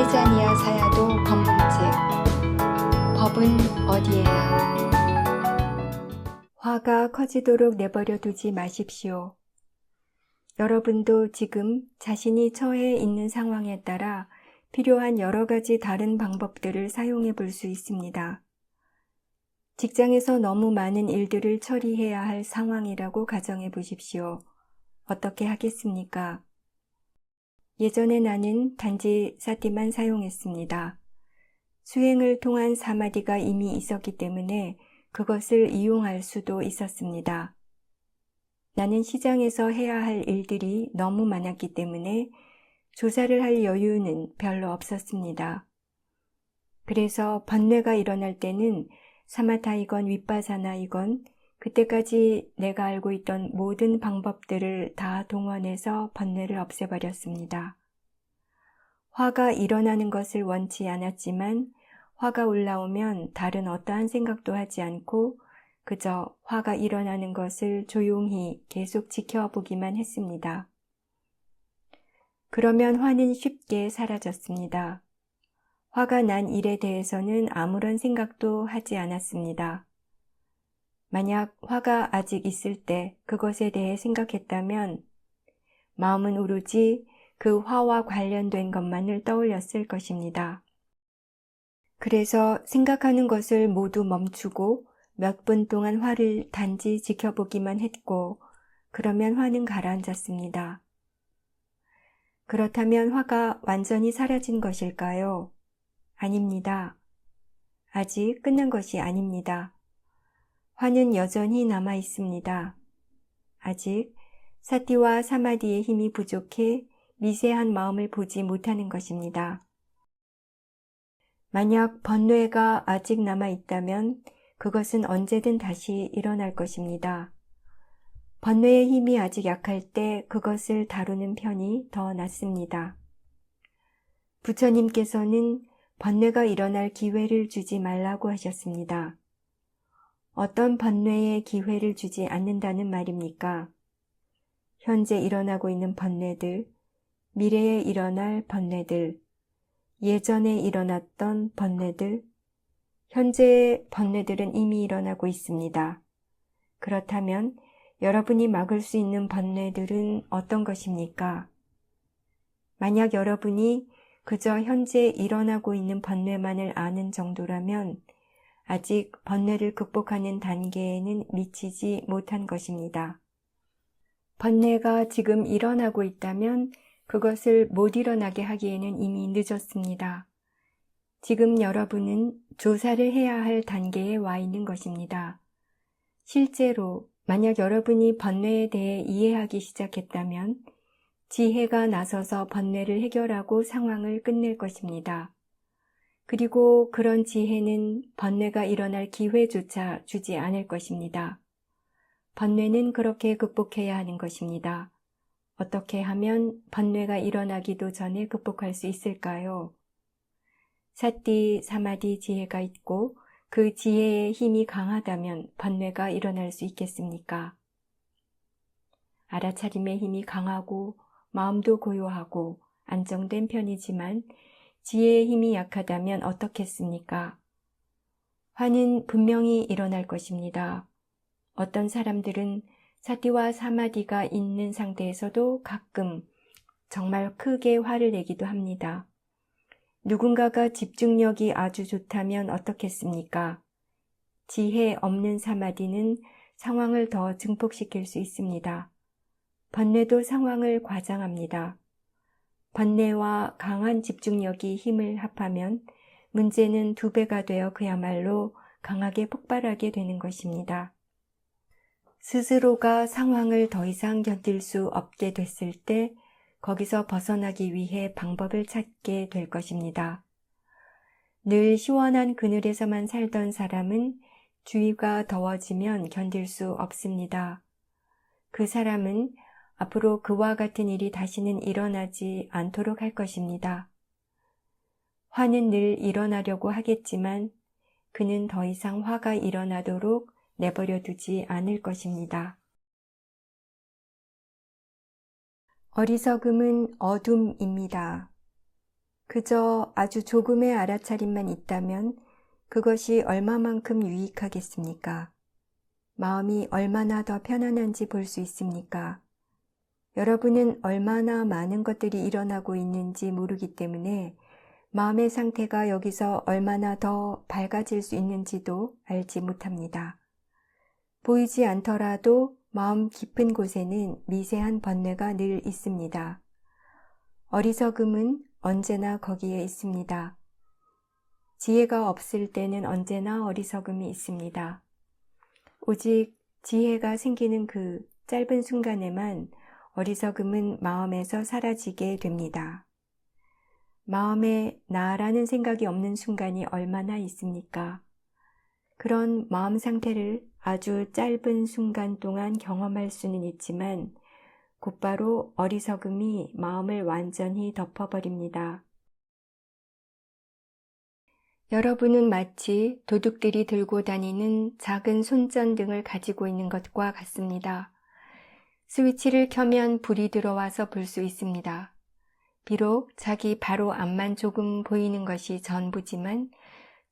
세자니아 사야도 법문책. 법은 어디에요? 화가 커지도록 내버려 두지 마십시오. 여러분도 지금 자신이 처해 있는 상황에 따라 필요한 여러 가지 다른 방법들을 사용해 볼 수 있습니다. 직장에서 너무 많은 일들을 처리해야 할 상황이라고 가정해 보십시오. 어떻게 하겠습니까? 예전에 나는 단지 사티만 사용했습니다. 수행을 통한 사마디가 이미 있었기 때문에 그것을 이용할 수도 있었습니다. 나는 시장에서 해야 할 일들이 너무 많았기 때문에 조사를 할 여유는 별로 없었습니다. 그래서 번뇌가 일어날 때는 사마타이건 윗바사나이건 그때까지 내가 알고 있던 모든 방법들을 다 동원해서 번뇌를 없애버렸습니다. 화가 일어나는 것을 원치 않았지만 화가 올라오면 다른 어떠한 생각도 하지 않고 그저 화가 일어나는 것을 조용히 계속 지켜보기만 했습니다. 그러면 화는 쉽게 사라졌습니다. 화가 난 일에 대해서는 아무런 생각도 하지 않았습니다. 만약 화가 아직 있을 때 그것에 대해 생각했다면 마음은 오로지 그 화와 관련된 것만을 떠올렸을 것입니다. 그래서 생각하는 것을 모두 멈추고 몇 분 동안 화를 단지 지켜보기만 했고 그러면 화는 가라앉았습니다. 그렇다면 화가 완전히 사라진 것일까요? 아닙니다. 아직 끝난 것이 아닙니다. 화는 여전히 남아 있습니다. 아직 사티와 사마디의 힘이 부족해 미세한 마음을 보지 못하는 것입니다. 만약 번뇌가 아직 남아 있다면 그것은 언제든 다시 일어날 것입니다. 번뇌의 힘이 아직 약할 때 그것을 다루는 편이 더 낫습니다. 부처님께서는 번뇌가 일어날 기회를 주지 말라고 하셨습니다. 어떤 번뇌에 기회를 주지 않는다는 말입니까? 현재 일어나고 있는 번뇌들, 미래에 일어날 번뇌들, 예전에 일어났던 번뇌들, 현재의 번뇌들은 이미 일어나고 있습니다. 그렇다면 여러분이 막을 수 있는 번뇌들은 어떤 것입니까? 만약 여러분이 그저 현재 일어나고 있는 번뇌만을 아는 정도라면 아직 번뇌를 극복하는 단계에는 미치지 못한 것입니다. 번뇌가 지금 일어나고 있다면 그것을 못 일어나게 하기에는 이미 늦었습니다. 지금 여러분은 조사를 해야 할 단계에 와 있는 것입니다. 실제로 만약 여러분이 번뇌에 대해 이해하기 시작했다면 지혜가 나서서 번뇌를 해결하고 상황을 끝낼 것입니다. 그리고 그런 지혜는 번뇌가 일어날 기회조차 주지 않을 것입니다. 번뇌는 그렇게 극복해야 하는 것입니다. 어떻게 하면 번뇌가 일어나기도 전에 극복할 수 있을까요? 사티, 사마디 지혜가 있고 그 지혜의 힘이 강하다면 번뇌가 일어날 수 있겠습니까? 알아차림의 힘이 강하고 마음도 고요하고 안정된 편이지만 지혜의 힘이 약하다면 어떻겠습니까? 화는 분명히 일어날 것입니다. 어떤 사람들은 사티와 사마디가 있는 상태에서도 가끔 정말 크게 화를 내기도 합니다. 누군가가 집중력이 아주 좋다면 어떻겠습니까? 지혜 없는 사마디는 상황을 더 증폭시킬 수 있습니다. 번뇌도 상황을 과장합니다. 번뇌와 강한 집중력이 힘을 합하면 문제는 2배가 되어 그야말로 강하게 폭발하게 되는 것입니다. 스스로가 상황을 더 이상 견딜 수 없게 됐을 때 거기서 벗어나기 위해 방법을 찾게 될 것입니다. 늘 시원한 그늘에서만 살던 사람은 주위가 더워지면 견딜 수 없습니다. 그 사람은 앞으로 그와 같은 일이 다시는 일어나지 않도록 할 것입니다. 화는 늘 일어나려고 하겠지만 그는 더 이상 화가 일어나도록 내버려 두지 않을 것입니다. 어리석음은 어둠입니다. 그저 아주 조금의 알아차림만 있다면 그것이 얼마만큼 유익하겠습니까? 마음이 얼마나 더 편안한지 볼 수 있습니까? 여러분은 얼마나 많은 것들이 일어나고 있는지 모르기 때문에 마음의 상태가 여기서 얼마나 더 밝아질 수 있는지도 알지 못합니다. 보이지 않더라도 마음 깊은 곳에는 미세한 번뇌가 늘 있습니다. 어리석음은 언제나 거기에 있습니다. 지혜가 없을 때는 언제나 어리석음이 있습니다. 오직 지혜가 생기는 그 짧은 순간에만 어리석음은 마음에서 사라지게 됩니다. 마음에 나라는 생각이 없는 순간이 얼마나 있습니까? 그런 마음 상태를 아주 짧은 순간 동안 경험할 수는 있지만 곧바로 어리석음이 마음을 완전히 덮어버립니다. 여러분은 마치 도둑들이 들고 다니는 작은 손전등을 가지고 있는 것과 같습니다. 스위치를 켜면 불이 들어와서 볼 수 있습니다. 비록 자기 바로 앞만 조금 보이는 것이 전부지만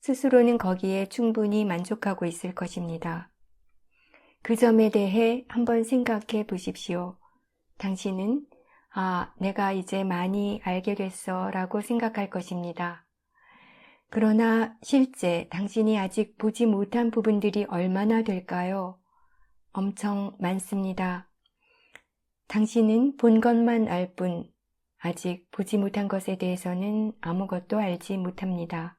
스스로는 거기에 충분히 만족하고 있을 것입니다. 그 점에 대해 한번 생각해 보십시오. 당신은 내가 이제 많이 알게 됐어 라고 생각할 것입니다. 그러나 실제 당신이 아직 보지 못한 부분들이 얼마나 될까요? 엄청 많습니다. 당신은 본 것만 알 뿐 아직 보지 못한 것에 대해서는 아무것도 알지 못합니다.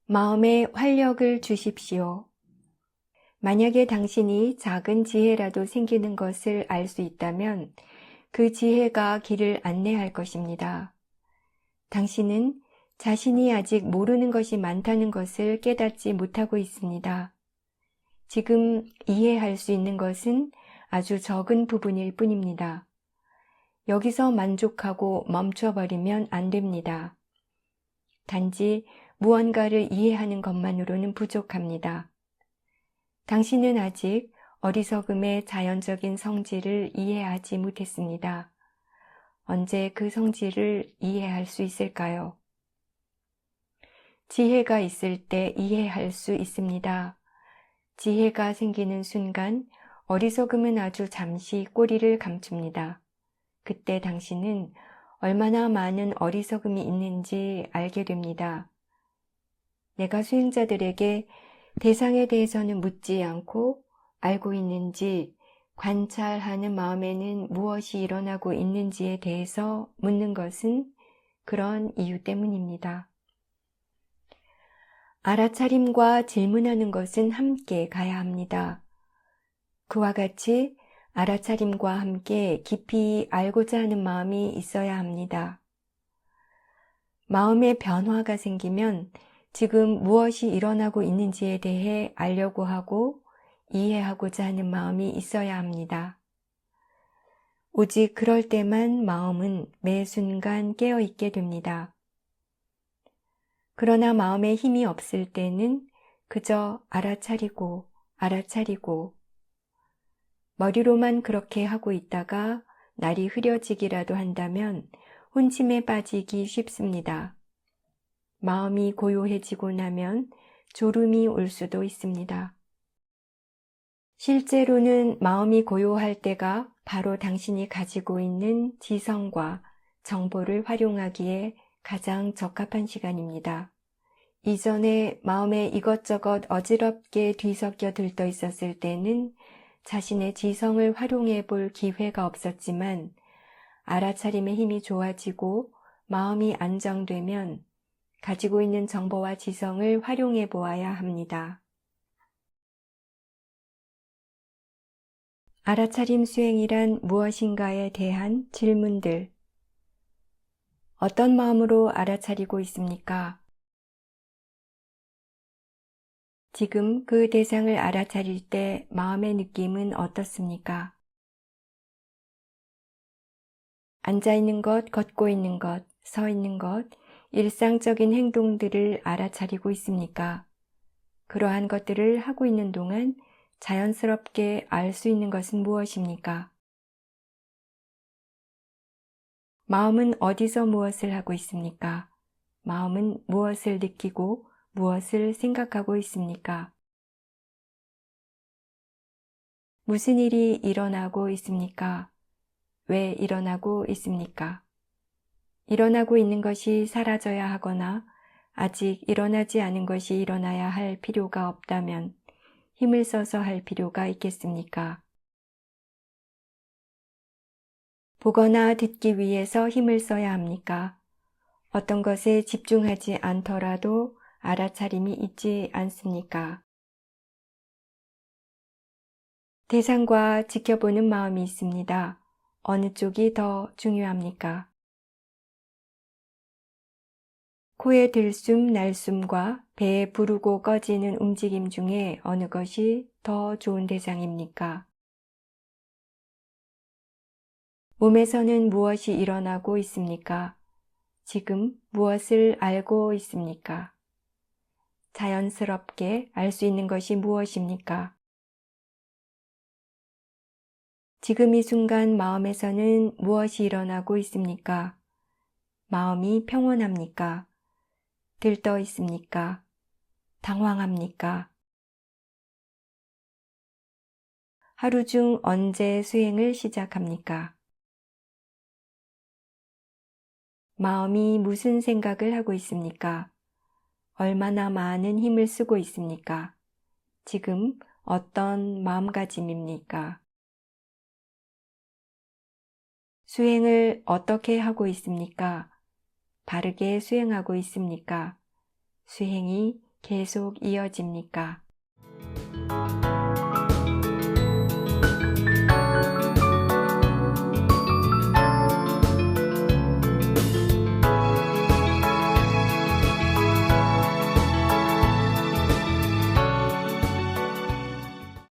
마음에 활력을 주십시오. 만약에 당신이 작은 지혜라도 생기는 것을 알 수 있다면 그 지혜가 길을 안내할 것입니다. 당신은 자신이 아직 모르는 것이 많다는 것을 깨닫지 못하고 있습니다. 지금 이해할 수 있는 것은 아주 적은 부분일 뿐입니다. 여기서 만족하고 멈춰버리면 안 됩니다. 단지 무언가를 이해하는 것만으로는 부족합니다. 당신은 아직 어리석음의 자연적인 성질을 이해하지 못했습니다. 언제 그 성질을 이해할 수 있을까요? 지혜가 있을 때 이해할 수 있습니다. 지혜가 생기는 순간 어리석음은 아주 잠시 꼬리를 감춥니다. 그때 당신은 얼마나 많은 어리석음이 있는지 알게 됩니다. 내가 수행자들에게 대상에 대해서는 묻지 않고 알고 있는지 관찰하는 마음에는 무엇이 일어나고 있는지에 대해서 묻는 것은 그런 이유 때문입니다. 알아차림과 질문하는 것은 함께 가야 합니다. 그와 같이 알아차림과 함께 깊이 알고자 하는 마음이 있어야 합니다. 마음의 변화가 생기면 지금 무엇이 일어나고 있는지에 대해 알려고 하고 이해하고자 하는 마음이 있어야 합니다. 오직 그럴 때만 마음은 매 순간 깨어있게 됩니다. 그러나 마음에 힘이 없을 때는 그저 알아차리고 머리로만 그렇게 하고 있다가 날이 흐려지기라도 한다면 혼침에 빠지기 쉽습니다. 마음이 고요해지고 나면 졸음이 올 수도 있습니다. 실제로는 마음이 고요할 때가 바로 당신이 가지고 있는 지성과 정보를 활용하기에 가장 적합한 시간입니다. 이전에 마음에 이것저것 어지럽게 뒤섞여 들떠 있었을 때는 자신의 지성을 활용해 볼 기회가 없었지만 알아차림의 힘이 좋아지고 마음이 안정되면 가지고 있는 정보와 지성을 활용해 보아야 합니다. 알아차림 수행이란 무엇인가에 대한 질문들. 어떤 마음으로 알아차리고 있습니까? 지금 그 대상을 알아차릴 때 마음의 느낌은 어떻습니까? 앉아있는 것, 걷고 있는 것, 서 있는 것, 일상적인 행동들을 알아차리고 있습니까? 그러한 것들을 하고 있는 동안 자연스럽게 알 수 있는 것은 무엇입니까? 마음은 어디서 무엇을 하고 있습니까? 마음은 무엇을 느끼고 무엇을 생각하고 있습니까? 무슨 일이 일어나고 있습니까? 왜 일어나고 있습니까? 일어나고 있는 것이 사라져야 하거나 아직 일어나지 않은 것이 일어나야 할 필요가 없다면 힘을 써서 할 필요가 있겠습니까? 보거나 듣기 위해서 힘을 써야 합니까? 어떤 것에 집중하지 않더라도 알아차림이 있지 않습니까? 대상과 지켜보는 마음이 있습니다. 어느 쪽이 더 중요합니까? 코의 들숨, 날숨과 배에 부르고 꺼지는 움직임 중에 어느 것이 더 좋은 대상입니까? 몸에서는 무엇이 일어나고 있습니까? 지금 무엇을 알고 있습니까? 자연스럽게 알 수 있는 것이 무엇입니까? 지금 이 순간 마음에서는 무엇이 일어나고 있습니까? 마음이 평온합니까? 들떠 있습니까? 당황합니까? 하루 중 언제 수행을 시작합니까? 마음이 무슨 생각을 하고 있습니까? 얼마나 많은 힘을 쓰고 있습니까? 지금 어떤 마음가짐입니까? 수행을 어떻게 하고 있습니까? 바르게 수행하고 있습니까? 수행이 계속 이어집니까?